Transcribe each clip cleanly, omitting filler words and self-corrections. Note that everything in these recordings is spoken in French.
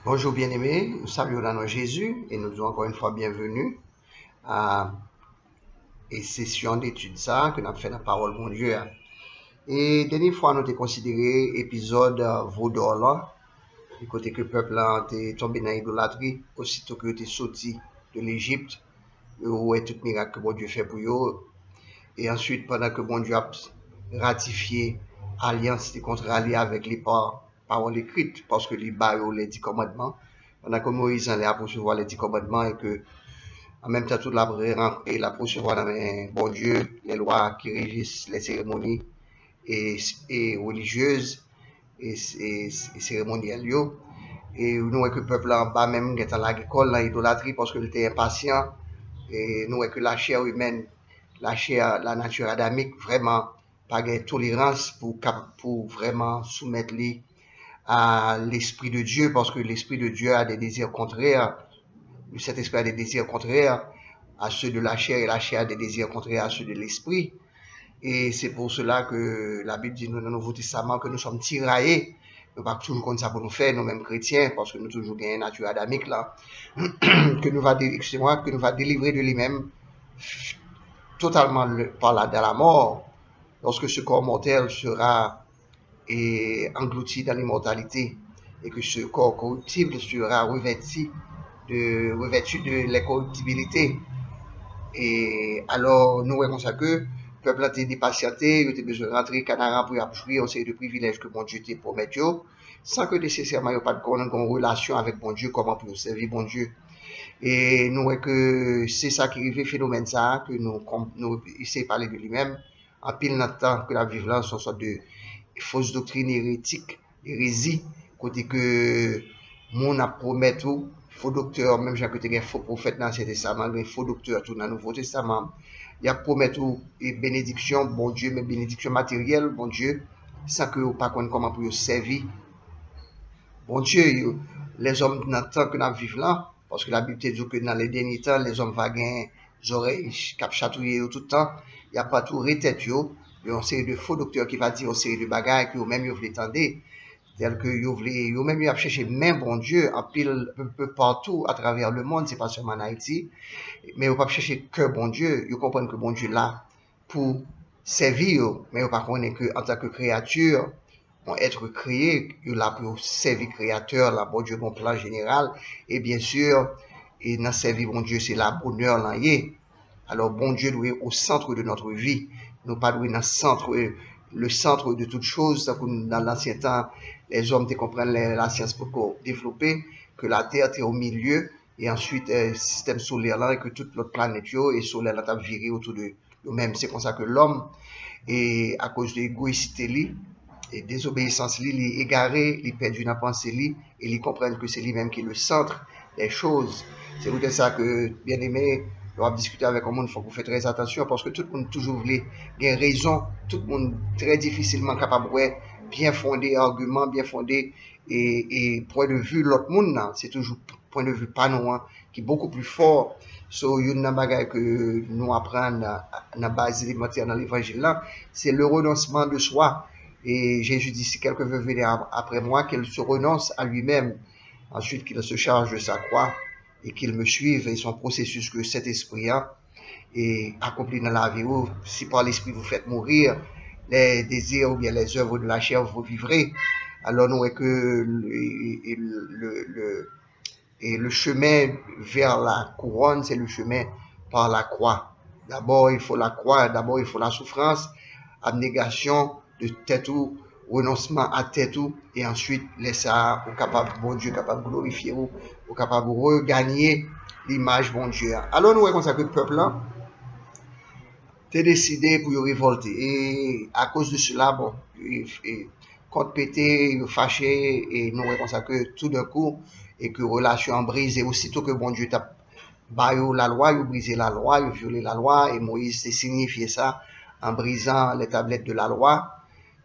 Bonjour bien-aimés, nous saluons dans nom Jésus et nous disons encore une fois bienvenue à une session d'études ça que nous avons fait dans la parole de mon Dieu. Et dernière fois nous avons considéré l'épisode Vaudor là, du côté que le peuple a été tombé dans l'idolâtrie, aussitôt que était sorti de l'Égypte, où est tout miracle que bon Dieu fait pour eux. Et ensuite, pendant que bon Dieu a ratifié alliance contre allié avec les paroles écrites, parce que les barreaux les 10 commandements, pendant que Moïse en est à recevoir les 10 commandements et que en même temps, toute la prière et la recevoir dans les bon Dieu, les lois qui régissent les cérémonies et religieuses et cérémonielles. Et nous voyons que le peuple en bas même est à l'école, dans l'idolâtrie, parce qu'il était impatient. Et nous voyons que la chair humaine, la chair, la nature adamique, vraiment, pas de tolérance pour vraiment soumettre les à l'Esprit de Dieu, parce que l'Esprit de Dieu a des désirs contraires. Cet esprit a des désirs contraires à ceux de la chair et la chair a des désirs contraires à ceux de l'esprit. Et c'est pour cela que la Bible dit dans le Nouveau Testament que nous sommes tiraillés. Nous ne pas toujours comme ça pour nous faire, nous-mêmes chrétiens, parce que nous toujours gagnons une nature adamique là, que nous va, que nous va délivrer de lui-même totalement dans la mort, lorsque ce corps mortel sera englouti dans l'immortalité et que ce corps corruptible sera revêtu de l'incorruptibilité. Et alors, nous voyons ça que le peuple a été dépatienté, il a besoin de rentrer Canara pour jouer une série de privilèges que bon Dieu te promet, sans que nécessairement il n'y ait pas de relation avec bon Dieu, comment pour servir bon Dieu. Et nous voyons que c'est ça qui arrive, phénomène ça, que nous essayons de parler de lui-même, en pile notre temps que la vivre là, sont sorte de fausses doctrines hérétiques, hérésie, côté que mon a promet tout, faux docteur, même j'ai côté faux prophète dans l'Ancien Testament, mais faux docteur tout dans le Nouveau Testament. Il a promet tout et bénédiction, bon Dieu, mais bénédiction matérielle, bon Dieu, sans que vous pas comment pour servir. Bon Dieu, les hommes dans le temps que nous vivons là, parce que la Bible dit que dans les derniers temps, les hommes vont gagner les oreilles, cap chatouiller tout le temps, il n'y a pas tout retête, il y a une série de faux docteurs qui va dire une série de bagages que vous-même vous voulez entendre, tel que vous-même vous cherché même bon Dieu en pile un peu partout à travers le monde, c'est pas seulement en Haïti, mais vous pas chercher que bon Dieu, vous comprenez que bon Dieu là pour servir, mais vous pas connaître que en tant que créature, vont être créés, il a pour servir créateur, la bon Dieu, bon plan général, et bien sûr, et dans servir bon Dieu, c'est la bonheur là. Alors, bon Dieu doit être au centre de notre vie. Nous pas dans le centre de toute chose. Dans l'ancien temps, les hommes comprennent la science pour développer, que la Terre est au milieu, et ensuite, système solaire là, et que toute notre planète et solaire là, viré autour de nous-mêmes. C'est comme ça que l'homme, et à cause de l'égoïsité, et désobéissance, il est égaré, il perdu dans la pensée, et il comprend que c'est lui-même qui est le centre des choses. C'est pour ça que, bien aimé, on va discuter avec un monde, il faut que vous faites très attention, parce que tout le monde toujours voulait gagner raison, tout le monde très difficilement capable de bien fondé, argument bien fondé, et point de vue l'autre monde, c'est toujours point de vue pas nous, qui est beaucoup plus fort. So, une bagage que nous apprenons dans la base élémentaire dans l'évangile là, c'est le renoncement de soi. Et Jésus dit, si quelqu'un veut venir après moi, qu'il se renonce à lui-même, ensuite qu'il se charge de sa croix et qu'il me suive, et son processus que cet esprit a et accompli dans la vie. Si par l'esprit vous faites mourir les désirs ou bien les œuvres de la chair, vous vivrez. Alors nous voyons que le chemin vers la couronne, c'est le chemin par la croix. D'abord, il faut la croix, d'abord, il faut la souffrance, abnégation de tête ou renoncement à tête ou, et ensuite, laisser au capable, bon Dieu, capable de glorifier ou, au capable de regagner l'image, bon Dieu. Alors, nous voyons ça que le peuple là, t'es décidé pour y révolter. Et à cause de cela, bon, contre pété, fâché, et nous voyons ça que tout d'un coup, et que relation brisée, aussitôt que bon Dieu t'a la loi, il a brisé la loi, il a violé la loi, et Moïse s'est signifié ça en brisant les tablettes de la loi.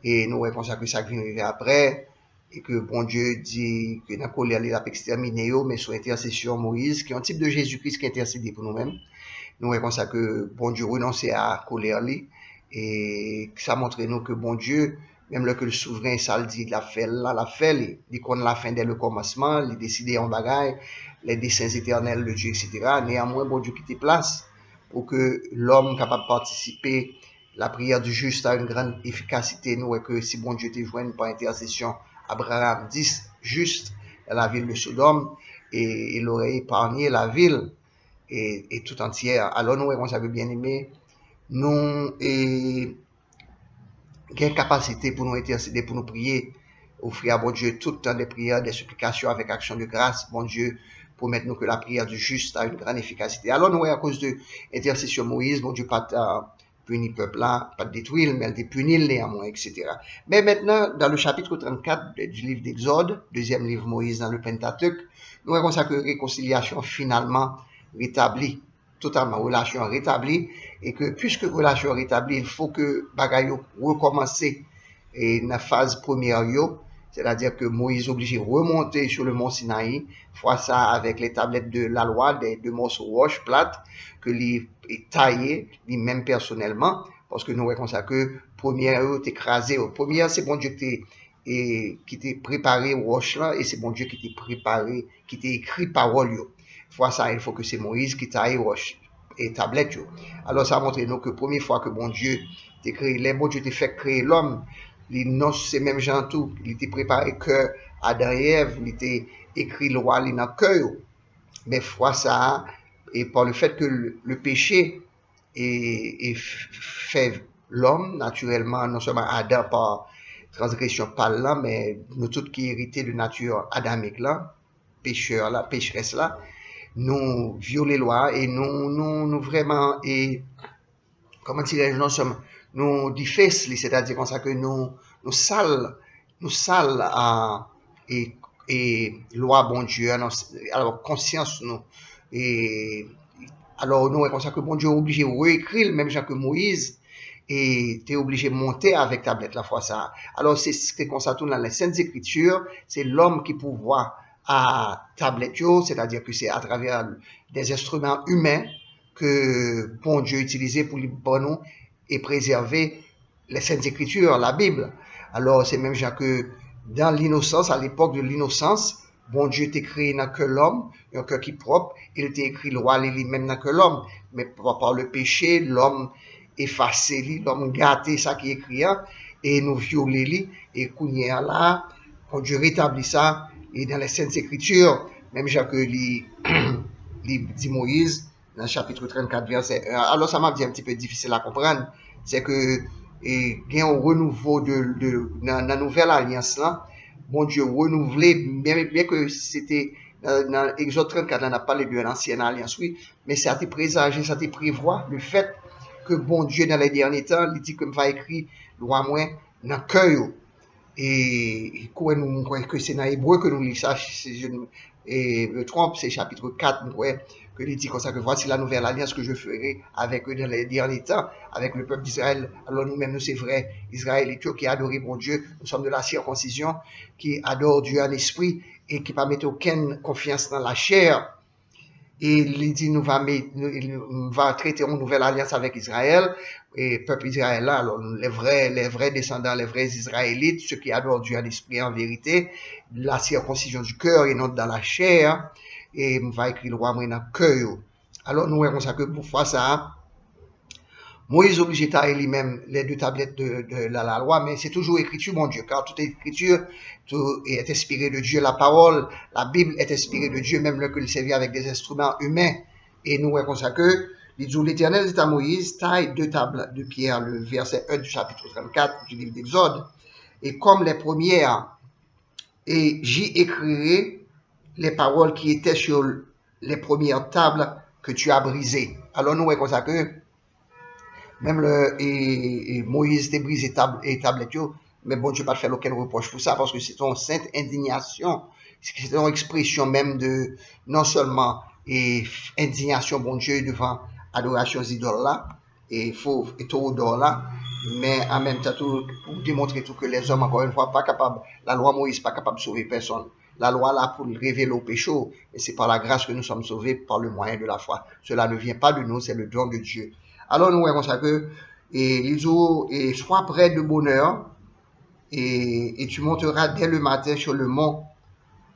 Et nous voyons ça que ça vient arriver après, et que bon Dieu dit que dans la colère, il a exterminé, mais sous intercession Moïse, qui est un type de Jésus-Christ qui intercède pour nous-mêmes. Nous voyons ça que bon Dieu renonçait à colère et ça montre nous que bon Dieu même le que le souverain, ça le dit, la fait, il connaît la fin dès le commencement, il décide en bagaille, les desseins éternels de Dieu, etc. Néanmoins, bon Dieu qui te place pour que l'homme capable de participer la prière du juste a une grande efficacité, nous, et que si bon Dieu te joigne par intercession, Abraham 10, juste dans la ville de Sodome, et il aurait épargné la ville et tout entière. Alors nous, on savait bien aimé, nous, et quelle capacité pour nous intercéder, pour nous prier, offrir à bon Dieu tout le temps des prières, des supplications avec action de grâce, bon Dieu, pour nous que la prière du juste a une grande efficacité. Alors nous, à cause de l'intercession Moïse, bon Dieu, pas punir le peuple là, pas détruire, mais il punir néanmoins, etc. Mais maintenant, dans le chapitre 34 du livre d'Exode, deuxième livre Moïse dans le Pentateuque, nous avons ça que réconciliation finalement rétablie, totalement relation rétablie, et que puisque relation rétablie, il faut que bagaille recommence et dans la phase première, c'est-à-dire que Moïse est obligé de remonter sur le mont Sinaï, fois ça avec les tablettes de la loi, des morceaux roches plates, que lui est taillé, lui-même personnellement, parce que nous voyons ça que première est écrasé. Première, c'est bon Dieu qui t'a préparé roche là, et c'est bon Dieu qui t'a préparé, qui t'a écrit parole. Fois ça, il faut que c'est Moïse qui taille roche et tablette. Alors ça montre nous que première fois que bon Dieu t'a créé, les bon Dieu t'a fait créer l'homme, non c'est même gens tout, il t'a préparé que Adam et Ève, il t'a écrit loi dans le cœur. Mais fois ça, et par le fait que le péché est fait l'homme, naturellement, non seulement Adam par transgression par là, mais nous tous qui héritons de nature adamique là, pécheur là, pécheresse là, nous violons les lois et nous vraiment, et comment dirais-je, nous difficile, c'est-à-dire comme ça que nous sales et loi bon Dieu, alors conscience nous, et alors nous, comme ça que bon Dieu est obligé de réécrire, même Jean que Moïse, et tu es obligé de monter avec tablette la fois ça. Alors c'est comme ça tout dans les Saintes Écritures, c'est l'homme qui pouvoir à tablette, c'est-à-dire que c'est à travers des instruments humains que bon Dieu utilisait pour nous et préserver les Saintes Écritures, la Bible. Alors c'est même genre que dans l'innocence, à l'époque de l'innocence, bon Dieu t'a créé dans que l'homme, un cœur qui est propre, il t'a écrit loi lui-même dans que l'homme. Mais par le péché, l'homme effacé, l'homme gâté ça qui est écrit, et nous violer, et qu'on là, bon Dieu rétablit ça, et dans les Saintes Écritures, même genre que dit Moïse, dans le chapitre 34, verset 1. Alors, ça m'a dit un petit peu difficile à comprendre. C'est que, il y a un renouveau dans la nouvelle alliance là. Bon Dieu, renouvelé, bien que c'était, dans Exode 34, on a parlé de l'ancienne alliance, oui, mais ça a été présagé, ça a été prévoir le fait que bon Dieu, dans les derniers temps, il dit que va écrire, loi moins, dans le cœur. Et quoi nous croyons que c'est dans l'hébreu que nous lisons ça, et me trompe, c'est chapitre 4, nous croyons que il dit comme ça que voici la nouvelle alliance que je ferai avec eux dans les derniers temps, avec le peuple d'Israël. Alors nous-mêmes, nous c'est vrai, Israélites qui adorent bon Dieu, nous sommes de la circoncision, qui adore Dieu en esprit et qui ne mettent aucune confiance dans la chair. Et il dit nous va traiter une nouvelle alliance avec Israël et peuple Israël là, alors les vrais descendants, les vrais Israélites, ceux qui adorent Dieu en esprit en vérité, la circoncision du cœur et non dans la chair, et on va écrire le roi dans le cœur. Alors nous voyons ça que pour faire ça, Moïse obligé de tailler lui-même les deux tablettes de la loi, mais c'est toujours écriture, mon Dieu, car toute écriture tout est inspirée de Dieu. La parole, la Bible est inspirée de Dieu, même lorsqu'il servit avec des instruments humains. Et nous voyons ça que l'Éternel dit à Moïse, taille deux tables de pierre, le verset 1 du chapitre 34 du livre d'Exode, et comme les premières, et j'y écrirai les paroles qui étaient sur les premières tables que tu as brisées. Alors nous voyons ça que même Moïse était brisé et tablette, mais bon Dieu pas faire aucun reproche pour ça, parce que c'est une sainte indignation, c'est une expression même de, non seulement indignation, bon Dieu, devant adoration idoles là, et faux, et tout là, mais en même temps, pour démontrer tout que les hommes, encore une fois, pas capables, la loi Moïse pas capable de sauver personne. La loi là pour révéler au péché, et c'est par la grâce que nous sommes sauvés par le moyen de la foi. Cela ne vient pas de nous, c'est le don de Dieu. Alors nous voyons ça que les jours et soit près de bonheur, et tu monteras dès le matin sur le mont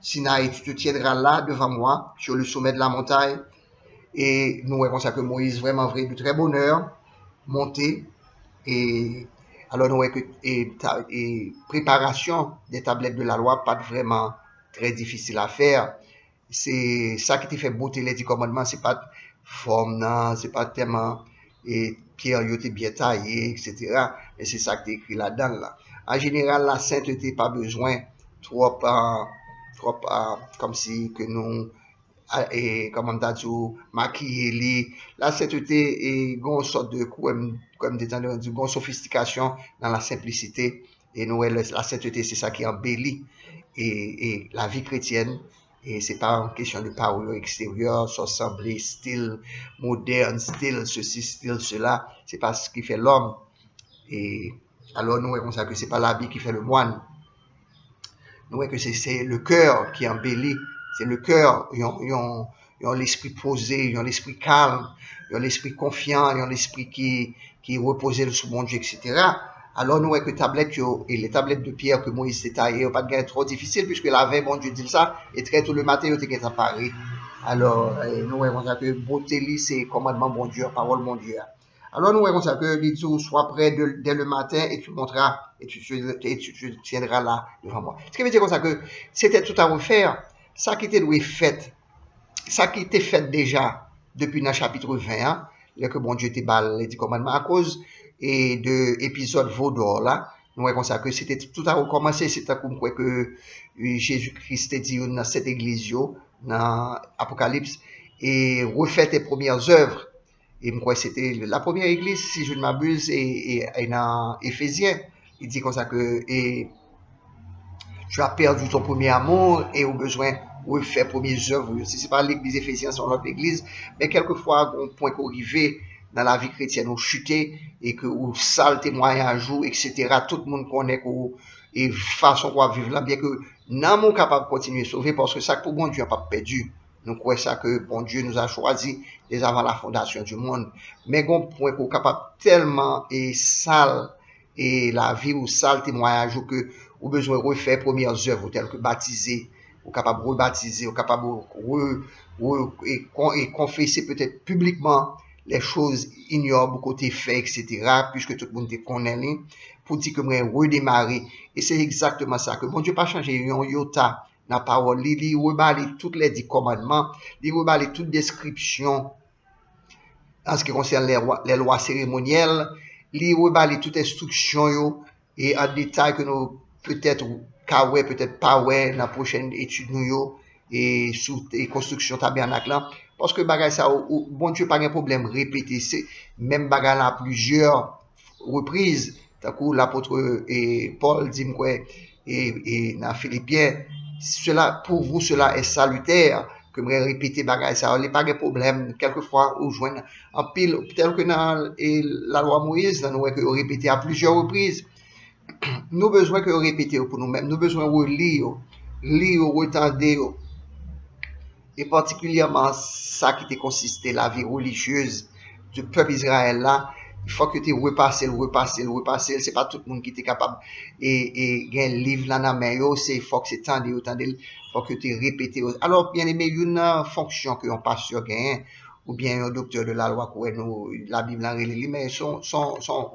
Sinaï, tu te tiendras là devant moi, sur le sommet de la montagne. Et nous voyons ça que Moïse, vraiment vrai, de très bonne heure, monté. Et alors nous voyons que et préparation des tablettes de la loi, pas vraiment très difficile à faire. C'est ça qui te fait beauté les 10 commandements, c'est pas forme, non, c'est pas tellement et pierre yo te bien taillé, etc. Mais c'est ça qui est écrit là-dedans. Là. En général, la sainteté, pas besoin trop, trop comme si que nous et comment t'as dit maquiller la sainteté et une sorte de comme des une sophistication dans la simplicité et nous la sainteté c'est ça qui embellit et la vie chrétienne et c'est pas une question de parole extérieure s'assembler style moderne style ceci style cela c'est pas ce qui fait l'homme et alors nous voyons ça que c'est pas l'habit qui fait le moine nous voyons que c'est le cœur qui embellit c'est le cœur ils ont l'esprit posé, ils ont l'esprit calme, ils ont l'esprit confiant, ils ont l'esprit qui est reposé sur mon Dieu, etc. Alors nous voyons que tablettes et les tablettes de pierre que Moïse détaillait, pas de gain trop difficile puisque la veille, bon Dieu dit ça, et très tôt le matin, il était à Paris. Alors nous voyons que beauté, c'est commandement bon Dieu, parole bon Dieu. Alors nous voyons ça que dit sois prêt dès le matin et tu monteras et tu tiendras là devant moi. Ce qui veut dire comme ça que c'était tout à refaire. Ça qui était fait ça qui était fait déjà depuis le chapitre 20, hein, là que bon Dieu te balle les 10 commandements à cause et de l'épisode Vaudor là, nous voyons ça que c'était tout à recommencer, c'était comme quoi que Jésus-Christ dit dans cette église dans Apocalypse et refait tes premières œuvres. Et moi c'était la première église si je ne m'abuse et dans Éphésiens, il dit comme ça que et tu as perdu ton premier amour et au besoin refaire premières œuvres. Si ce n'est pas l'église éphésienne, c'est notre église, mais quelquefois, on point qu'on arrive dans la vie chrétienne, on chuté et que ou sale témoignage, etc. Tout le monde connaît et façon qu'on va vivre là, bien que non mon capable de continuer à sauver parce que ça pour bon Dieu n'a pas perdu. Nous croyons ça que bon Dieu nous a choisi dès avant la fondation du monde. Mais on point qu'on est capable tellement et sale et la vie ou sale témoignage que ou besoin de refaire premières œuvres telles que baptiser, ou capable de rebaptiser, ou capable et confesser peut-être publiquement les choses ignobles côté fait, etc., puisque tout le monde te connaît, pour dire que moi redémarrer. Et c'est exactement ça, que bon Dieu pas changé un iota dans la parole, il reballe tous les 10 commandements, il reballe toute description en ce qui concerne les lois cérémonielles, il reballe toute instruction et en détail que nous peut-être ouais, peut-être pas ouais dans la prochaine étude nous et sous et construction tabernacle là parce que bagay ça bon Dieu pas un problème répéter c'est même bagay là plusieurs reprises d'un coup l'apôtre et Paul dit quoi et dans Philippiens cela pour vous cela est salutaire que me répéter bagay ça il pas de problème quelquefois ou joindre en pile peut-être que dans la loi Moïse nous que répéter à plusieurs reprises nous besoin que répéter pour nous-mêmes, nous besoin de lire, retendre, et particulièrement ça qui te consisté la vie religieuse du peuple Israël là, il faut que tu repasses, c'est pas tout le monde qui est capable et un livre là dans main c'est faut que c'est tendre, faut que tu répétes. Alors bien aimé, une fonction que un pasteur gagne ou bien un docteur de la loi quoi nous la Bible en relit mais son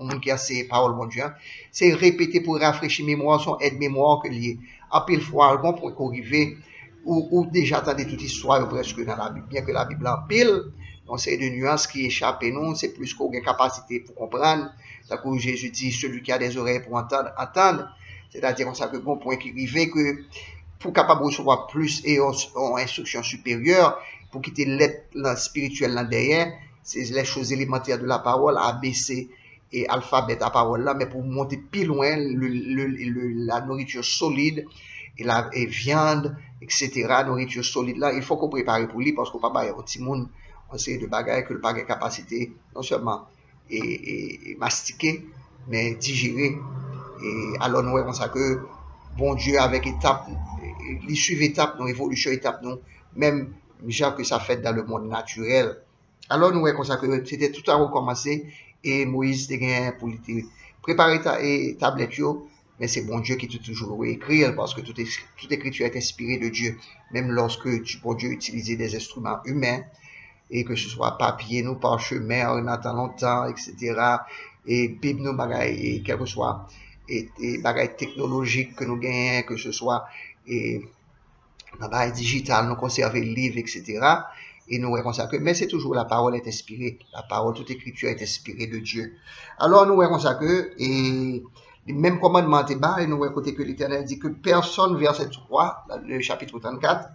monde qui a ses paroles bon Dieu c'est répéter pour rafraîchir mémoire son aide mémoire que lié en pile fois bon pour arriver ou déjà attendez toute histoire presque dans la Bible bien que la Bible en pile on sait de nuances qui échappent nous c'est plus qu'on a capacité pour comprendre ça que Jésus dit celui qui a des oreilles pour entendre c'est-à-dire comme ça que bon point qui arrive que pour capable de recevoir plus et en instruction supérieure pour quitter l'être spirituel là derrière c'est les choses élémentaires de la parole ABC et alphabet à parole là mais pour monter plus loin la nourriture solide et la viande etc nourriture solide là il faut qu'on prépare pour lui parce qu'on pas bailler au petit monde on sait de bagages que le pas capacité non seulement et mastiquer mais digérer et alors nous voyons ça que bon Dieu avec étape les suivre étape nous évolution étape nous même genre que ça fait dans le monde naturel alors nous voyons ça que c'était tout à recommencer et Moïse te gain pour préparer ta tablette mais c'est bon Dieu qui t'a toujours écrit, parce que toute écriture est inspirée de Dieu, même lorsque bon Dieu utilisait des instruments humains, et que ce soit papier, nous parchemin, on attend longtemps, etc. Et Bible nous bagaille, et quel que soit, et bagaille technologique que nous gagnons, que ce soit, et bagaille digital, nous conserver le livre, etc. Et nous voyons ça que, mais c'est toujours la parole est inspirée, la parole, toute écriture est inspirée de Dieu. Alors nous voyons ça que, et même commandement est bas, et nous voyons que l'Éternel dit que personne, verset 3, le chapitre 34,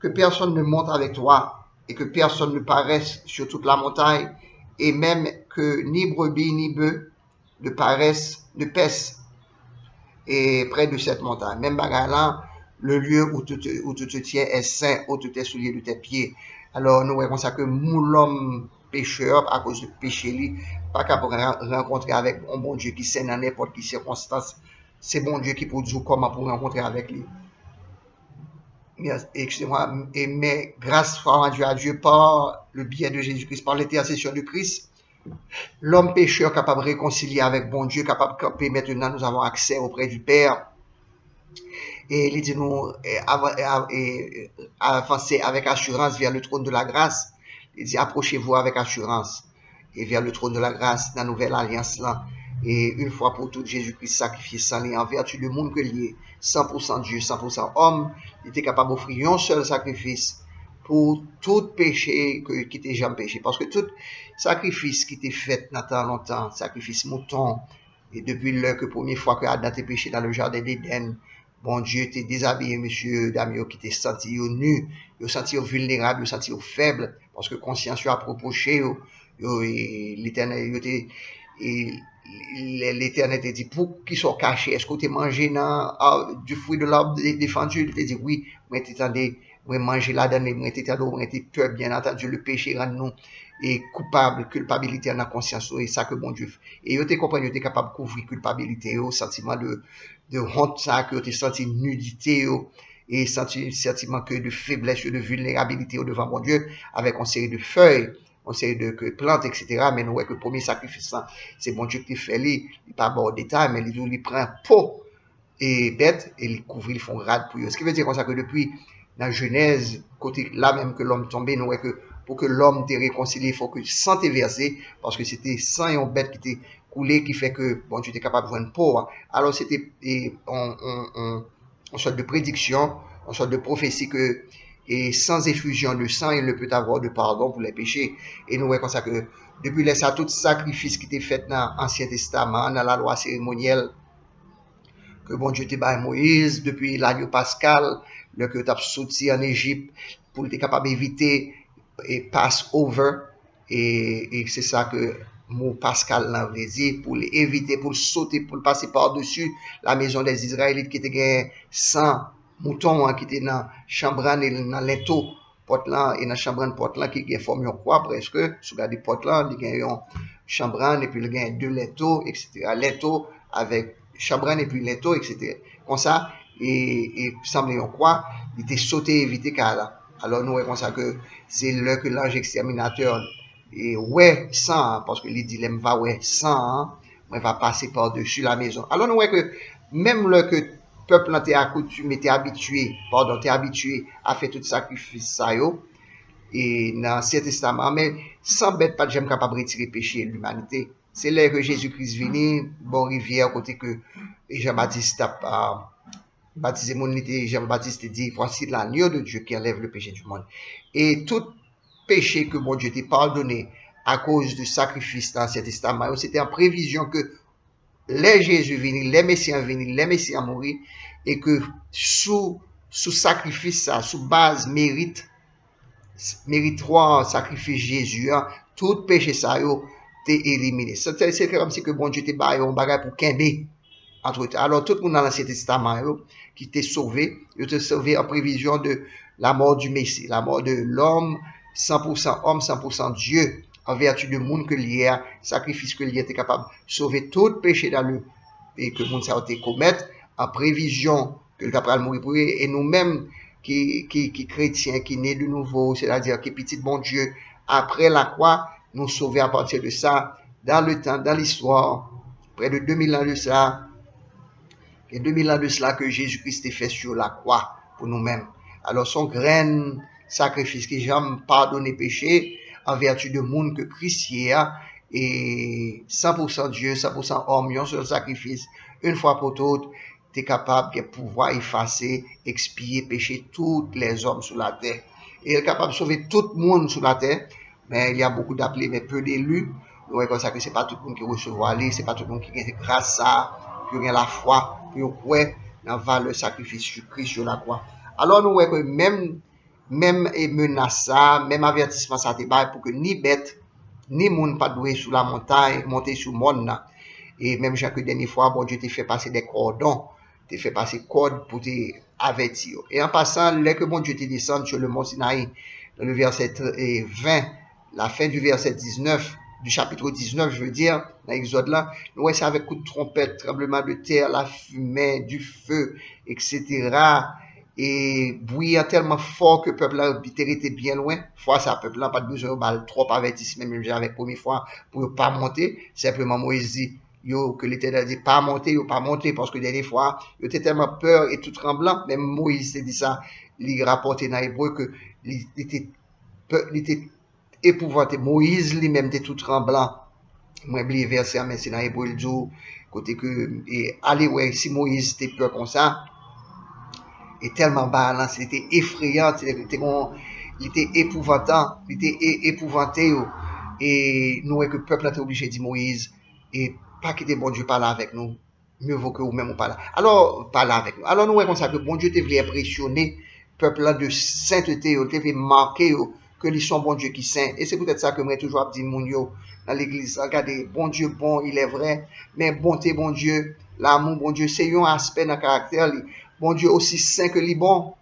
que personne ne monte avec toi et que personne ne paraisse sur toute la montagne et même que ni brebis ni bœufs ne paissent et près de cette montagne. Même bagarre là, le lieu où tu te tiens est saint, où tu t'es souillé de tes pieds. Alors nous voyons ça que l'homme pécheur, à cause du péché, lui, pas capable de rencontrer avec un bon Dieu qui sait dans n'importe quelle circonstance. C'est bon Dieu qui peut dire comment pour rencontrer avec lui. Excusez-moi, mais grâce à Dieu par le biais de Jésus-Christ, par l'intercession de Christ, l'homme pécheur capable de réconcilier avec bon Dieu, capable de maintenant nous avons accès auprès du Père. Et il dit nous avancer avec assurance vers le trône de la grâce. Il dit approchez-vous avec assurance et vers le trône de la grâce, dans la nouvelle alliance là. Et une fois pour toutes, Jésus-Christ sacrifié sans en vertu du monde que lié, 100% Dieu, 100% homme, il était capable d'offrir un seul sacrifice pour tout péché qui était jamais péché. Parce que tout sacrifice qui était fait dans tant longtemps, sacrifice mouton, et depuis l'heure que première fois que Adam était péché dans le jardin d'Éden, bon Dieu t'es déshabillé, monsieur Damio, qui t'es senti nu, il senti vulnérable, il senti faible, parce que conscience a reproché, l'éternel, l'Éternel te dit, pour qu'ils soient cachés, est-ce que tu as mangé du fruit de l'arbre défendu? Il te dit, oui, moi t'attendais, moi manger là-dedans, moi t'attendais, moi t'es peur, bien entendu, le péché rend nous et coupable, culpabilité en la conscience, et ça que bon Dieu fait. Et yo te comprends, yo te capable de couvrir culpabilité, sentiment de honte, ça, que tu senti nudité, et sentiment que de faiblesse, de vulnérabilité devant bon Dieu, avec une série de feuilles, on sait de que plantes, etc. Mais nous voyons que le premier sacrifice, c'est bon Dieu qui fait, il n'est pas bon au détail, mais il prend peau et bête et il couvre, ils font rade pour eux. Ce qui veut dire comme ça que depuis la Genèse, côté là même que l'homme tombé, nous voyons que pour que l'homme te réconcilie, il faut que le sang t'est versé, parce que c'était sang et une bête qui était coulé, qui fait que bon Dieu était capable de voir une peau. Alors c'était une sorte de prédiction, une sorte de prophétie que et sans effusion de sang, il ne peut avoir de pardon pour les péchés. Et nous voyons comme ça que depuis ça, tout sacrifice qui était fait dans l'Ancien Testament, dans la loi cérémonielle, que bon Dieu t'a à Moïse, depuis l'agneau pascal, le que tu as sorti en Égypte, pour être capable d'éviter et Passover, et c'est ça que mot pascal l'a dit, pour éviter, pour sauter, pour passer par-dessus la maison des Israélites qui était sans mouton qui était dans chambran et dans l'étau porte-là et dans chambran porte-là qui est formé en croix presque sous la porte-là il y a un chambran et puis il y a deux l'étau etc. L'étau avec chambran et puis l'étau etc. Comme ça et semblait en croix il était sauté éviter là. Alors nous voyons ça que c'est là que l'ange exterminateur et ouais sans parce que il dit l'aime va ouais sans on va passer par-dessus la maison. Alors nous voyons que même le que peuple là t'es accoutumé, t'es habitué, t'es habitué à faire tout sacrifice ça yo, et dans l'Ancien Testament, mais sans bête pas de j'aime capable de retirer péché de l'humanité. C'est là que Jésus-Christ venu, bon rivière, côté que Jean-Baptiste a baptisé mon unité, Jean-Baptiste dit, voici l'agneau de Dieu qui enlève le péché du monde. Et tout péché que mon Dieu t'a pardonné à cause du sacrifice dans l'Ancien Testament, c'était en prévision que les Jésus venus, les Messias venus, les Messias mourir, et que sous sacrifice, ça, sous base méritoire sacrifice Jésus, hein, tout péché ça, t'es éliminé. C'est comme si que bon Dieu t'es barré un bagage pour qu'aimer entre eux. Alors, tout le monde dans l'Ancien Testament, qui t'est sauvé, il t'est sauvé en prévision de la mort du Messie, la mort de l'homme, 100% homme, 100% Dieu, en vertu du monde que lié, sacrifice que lié était capable de sauver tout péché dans le et que le monde ça a été commettre en prévision que le capable mourir pour eux, et nous-mêmes qui chrétiens, qui nés de nouveau, c'est-à-dire qui petit bon Dieu, après la croix, nous sauver à partir de ça, dans le temps, dans l'histoire, près de 2000 ans de ça, Il y a 2000 ans de cela que Jésus-Christ est fait sur la croix pour nous-mêmes. Alors son grand sacrifice qui jamais pardonné péché en vertu de monde que Christ y a et 100% Dieu, 100% homme, un seul sacrifice, une fois pour toutes, tu es capable de pouvoir effacer, expier, pécher tous les hommes sur la terre. Et il est capable de sauver tout le monde sur la terre, mais il y a beaucoup d'appelés, mais peu d'élus. Donc, c'est comme ça que c'est pas tout le monde qui recevra aller, c'est pas tout le monde qui a grâce à, qui a la foi, qui a dans le sacrifice de Christ sur la croix. Alors, nous voyons que même menace, même avertissement, ça te bail pour que ni bête, ni monde pas doué sur la montagne, monter sur le monde. Et même chaque dernière fois, bon Dieu t'a fait passer des cordons, t'a fait passer code pour te avertir. Et en passant, dès que bon Dieu te descend sur le mont Sinaï, dans le verset 20, la fin du verset 19, du chapitre 19, je veux dire, dans l'Exode là, nous voyons ça avec coup de trompette, tremblement de terre, la fumée, du feu, etc. Et bouillant tellement fort que le peuple là était bien loin. Fois ça, le peuple là pas de besoin de trop avertissement, même avec première fois, pour ne pas monter. Simplement, Moïse dit, yo, que l'Éternel dit, pas monter, yo, pas monter, parce que dernière fois, yo était tellement peur et tout tremblant. Même Moïse s'est dit ça, il rapportait dans l'hébreu que il était épouvanté. Moïse lui-même était tout tremblant. Moi, oublié verset, mais c'est dans l'hébreu, il dit, côté que, et allez, ouais, si Moïse était peur comme ça, et tellement bas, c'était effrayant, il était épouvantant, il était épouvanté, et nous, que le peuple était obligé de dire Moïse, et pas quitter bon Dieu parler avec nous, mieux vaut que vous-même parler. Alors, parler avec nous. Alors, nous, comme ça, que bon Dieu te voulait impressionner, peuple là de sainteté, te voulait marquer, que ils sont bon Dieu qui saint. Et c'est peut-être ça que moi, toujours dit, mon yo, dans l'église, regardez, bon Dieu, bon, il est vrai, mais bonté, bon Dieu, l'amour, bon Dieu, c'est un aspect dans le caractère, bon Dieu aussi saint que les bons.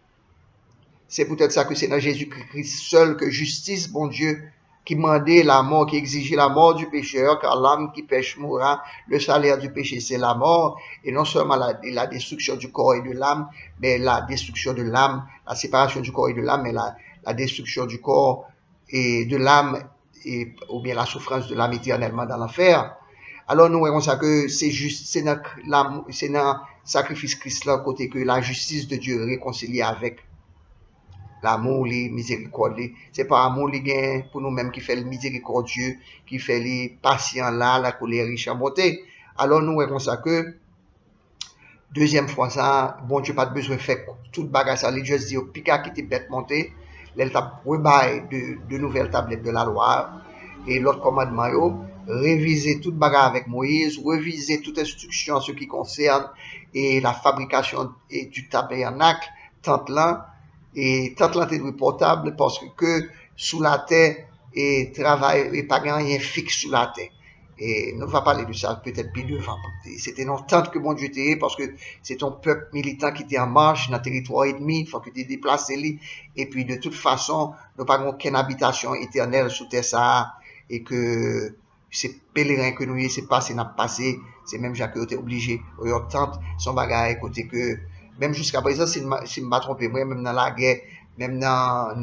C'est peut-être ça que c'est dans Jésus-Christ seul que justice, bon Dieu, qui demandait la mort, qui exigeait la mort du pécheur, car l'âme qui pêche mourra, le salaire du péché c'est la mort, et non seulement la destruction du corps et de l'âme, mais la destruction de l'âme, la séparation du corps et de l'âme, mais la destruction du corps et de l'âme, ou bien la souffrance de l'âme éternellement dans l'enfer. Alors nous voyons ça que c'est juste, c'est dans le sacrifice Christ là, côté que la justice de Dieu réconciliée avec l'amour, les miséricordes. C'est pas amour les gain pour nous-mêmes qui fait le miséricordieux, qui fait les patients là, la colère riche en bonté. Alors nous voyons ça que deuxième fois ça, bon Dieu pas de besoin de faire toute bagage ça, les Dieu dit au pica qui était bête monté, l'étape de nouvelles tablettes de la loi et l'autre commandement yo, réviser toute bagarre avec Moïse, réviser toute instruction en ce qui concerne et la fabrication et du tabernacle, tente là, et tente là t'es portable parce que sous la terre et travail et pas rien fixe sous la terre. Et nous va parler de ça peut-être plus devant. C'était une tente que bon Dieu t'ait parce que c'est ton peuple militant qui était en marche dans le territoire ennemi, il faut que tu te déplaces et puis de toute façon, nous n'avons pas aucune habitation éternelle sous terre ça et que c'est pèlerin que nous y c'est passé n'a passé, c'est même Jacques qui était obligé au tente son bagage côté que même jusqu'à présent si je me trompé moi même dans la guerre, même dans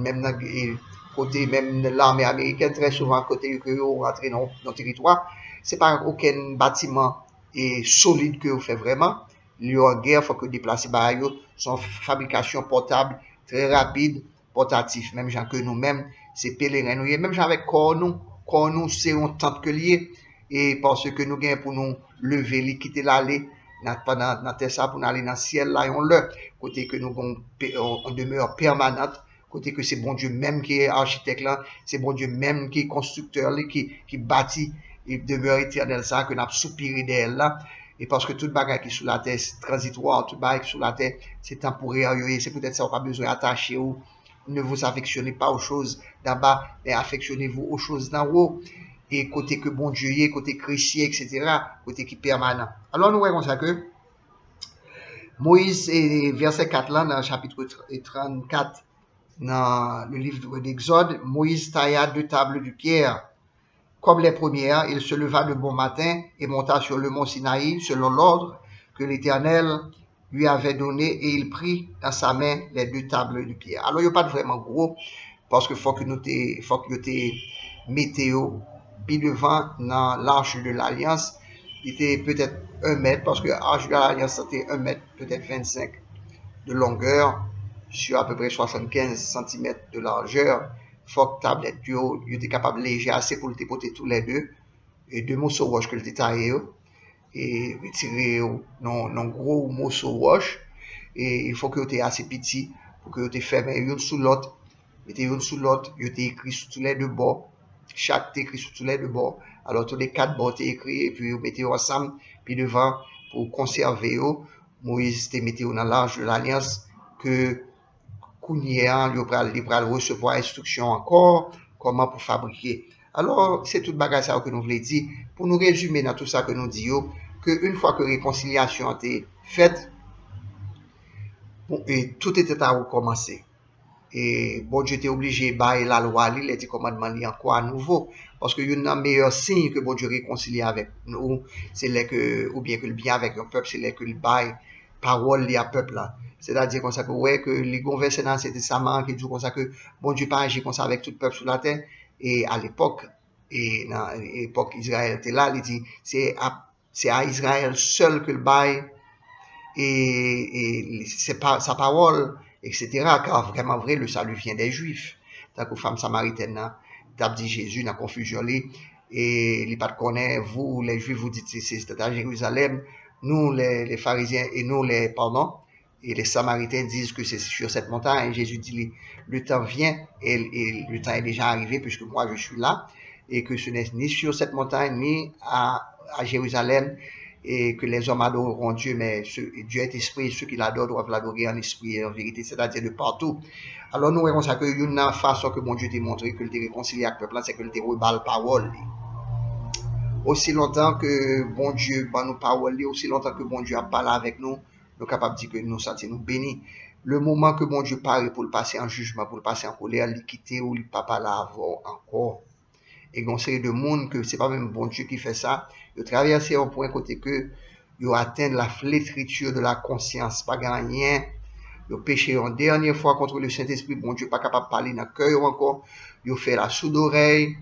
côté même l'armée américaine très souvent côté que vous rentrez dans le territoire, c'est pas aucun bâtiment et solide que vous faites vraiment. Il y a en guerre, il faut que déplacer son fabrication portable très rapide, portatif, même gens que nous-mêmes, c'est pèlerin nous, même gens avec corps nous c'est un temps que lié et parce que nous gagnons pour nous lever, quitter l'aller dans terre ça pour aller dans le ciel là et on le côté que nous on demeure permanente côté que c'est bon Dieu même qui est architecte là, c'est bon Dieu même qui est constructeur là, qui bâtit et demeure éternel ça que n'a soupiré d'elle là et parce que toute bagarre qui est sous la terre c'est transitoire, toute bagarre qui est sous la terre c'est temporaire et c'est peut-être ça on pas besoin d'attacher ou ne vous affectionnez pas aux choses d'en bas mais affectionnez-vous aux choses d'en haut et côté que bon Dieu y est, côté chrétien, etc., côté qui est permanent. Alors nous voyons ça que Moïse, verset 4 là, dans le chapitre 34, dans le livre d'Exode, Moïse tailla 2 tables de pierre. Comme les premières, il se leva de bon matin et monta sur le mont Sinaï, selon l'ordre que l'Éternel lui avait donné, et il prit dans sa main les 2 tables de pierre. Alors, il n'y a pas de vraiment gros, parce que faut que te météo puis devant dans l'arche de l'alliance Il était peut-être 1 mètre, parce que l'Arche de l'Alliance, c'était 1 mètre, peut-être 25 de longueur, sur à peu près 75 cm de largeur. Faut que tablette, il était capable léger assez pour le porter tous les deux. Et deux morceaux roches que le détaillé, et retirer non gros morceau roche. Et il faut que tu assez petit pour que tu fermé une sous l'autre. Mettez une sous l'autre, il était écrit sur tous les deux bords. Chaque écrit sur tous les deux bords. Alors tous les 4 bords étaient écrits et puis vous mettez ensemble. Puis devant, pour conserver, Moïse te mettez dans l'Arche de l'Alliance que Kounia, il va recevoir instruction encore comment pour fabriquer. Alors, c'est toute bagage ça que nous voulons dire. Pour nous résumer dans tout ça que nous disons, qu'une fois que la réconciliation a été faite, et tout était à recommencer. Et bon Dieu était obligé de bailler la loi, les commandements encore à nouveau. Parce qu'il y a un meilleur signe que bon Dieu réconcilie avec nous, c'est que, ou bien que le bien avec un peuple, c'est que le bail parole lié à peuple là. C'est-à-dire comme ça que, ouais, que les gouvernements dans cet testament qui dit comme ça que bon Dieu pas agit comme ça avec tout le peuple sur la terre. Et à l'époque, et dans l'époque Israël était là, il dit, c'est à Israël seul que le bail et c'est pas sa parole, etc. Car vraiment vrai, le salut vient des Juifs. Tant que femme samaritaine, t'as dit Jésus, dans confusion, et il pas de connaître, vous, les Juifs, vous dites c'est à Jérusalem, nous, les pharisiens, et nous, et les Samaritains disent que c'est sur cette montagne. Et Jésus dit, le temps vient, et le temps est déjà arrivé, puisque moi, je suis là, et que ce n'est ni sur cette montagne, ni à Jérusalem, et que les hommes adoreront Dieu, mais Dieu est esprit, et ceux qui l'adorent doivent l'adorer en esprit et en vérité, c'est-à-dire de partout. Alors nous voyons ça que une façon que mon Dieu t'a montré que le réconcilié avec le peuple, c'est que le rebat la parole. Aussi longtemps que bon Dieu va nous parler, aussi longtemps que bon Dieu a parlé avec nous, nous sommes capables de dire que nous sentons nous bénis. Le moment que bon Dieu parle pour le passer en jugement, pour le passer en colère, il quitter ou il pas parler avant encore. Et on sait de monde que c'est pas même bon Dieu qui fait ça. Il traverse un point côté que il atteint la flétriture de la conscience, pas rien. Il péché en dernière fois contre le Saint-Esprit, bon Dieu pas capable de parler dans le cœur encore. Il fait la sourde oreille.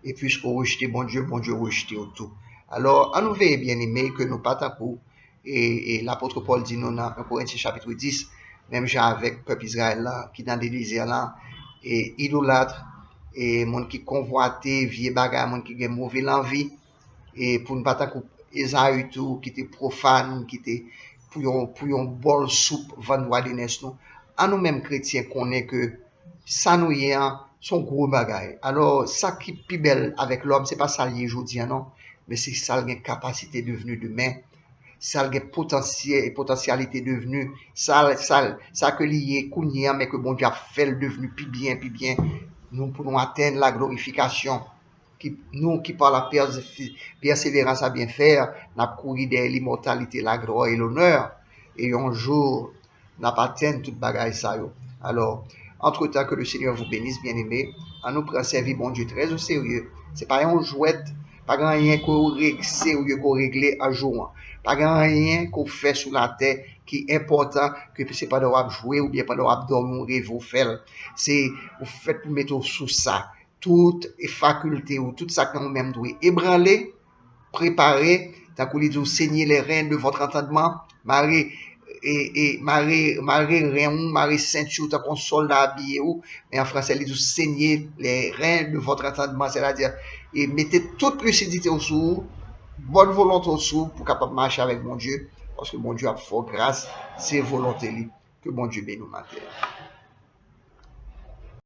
Et puisqu'on rejette bon Dieu rejette tout. Alors, à nous veiller bien aimé que nous pas tant coup. Et l'apôtre Paul dit nous dans 1 Corinthiens chapitre 10, même genre avec le peuple Israël là, qui dans des désirs là, et idolâtre, et monde qui convoité, vieux bagarre, monde qui a mauvais l'envie, et pour ne pas tant coup, Esaü tout, qui était profane, qui était pour un bol soupe, vendre de nous. À nous-mêmes chrétiens, qu'on est que ça nous y est, son gros bagage. Alors, ça qui est plus belle avec l'homme, c'est pas ça lié aujourd'hui, non, mais c'est ça qui a capacité devenue demain, ça qui a potentiel et potentialité devenue, ça que lié, qu'on mais que bon Dieu a fait le devenu plus bien, nous pouvons atteindre la glorification. Nous qui par la persévérance à bien faire, n'a couru des l'immortalité, la gloire et l'honneur, et un jour, n'a pas atteint toute bagaille ça. Alors, entre-temps que le Seigneur vous bénisse, bien-aimés, à nous prendre servir bon Dieu très au sérieux. C'est pas un jouet, pas grand rien qu'on règle, sérieux qu'on règle un jour. Pas grand rien qu'on fait sur la terre qui est important que c'est pas de jouer ou bien pas de dormir, vous faire. C'est, vous faites pour mettre sous ça. Toutes les facultés ou tout ça que nous-mêmes doit ébranler, préparer, tant qu'on dit saigner les reins de votre entendement, marrer rein, marrer ceinture, tant qu'on soldat habillé ou, mais en français, il dit saigner les reins de votre entendement, c'est-à-dire, et mettez toute lucidité au sous, bonne volonté au sous, pour capable marcher avec mon Dieu, parce que mon Dieu a fort grâce, c'est volonté, que mon Dieu bénisse nous matin.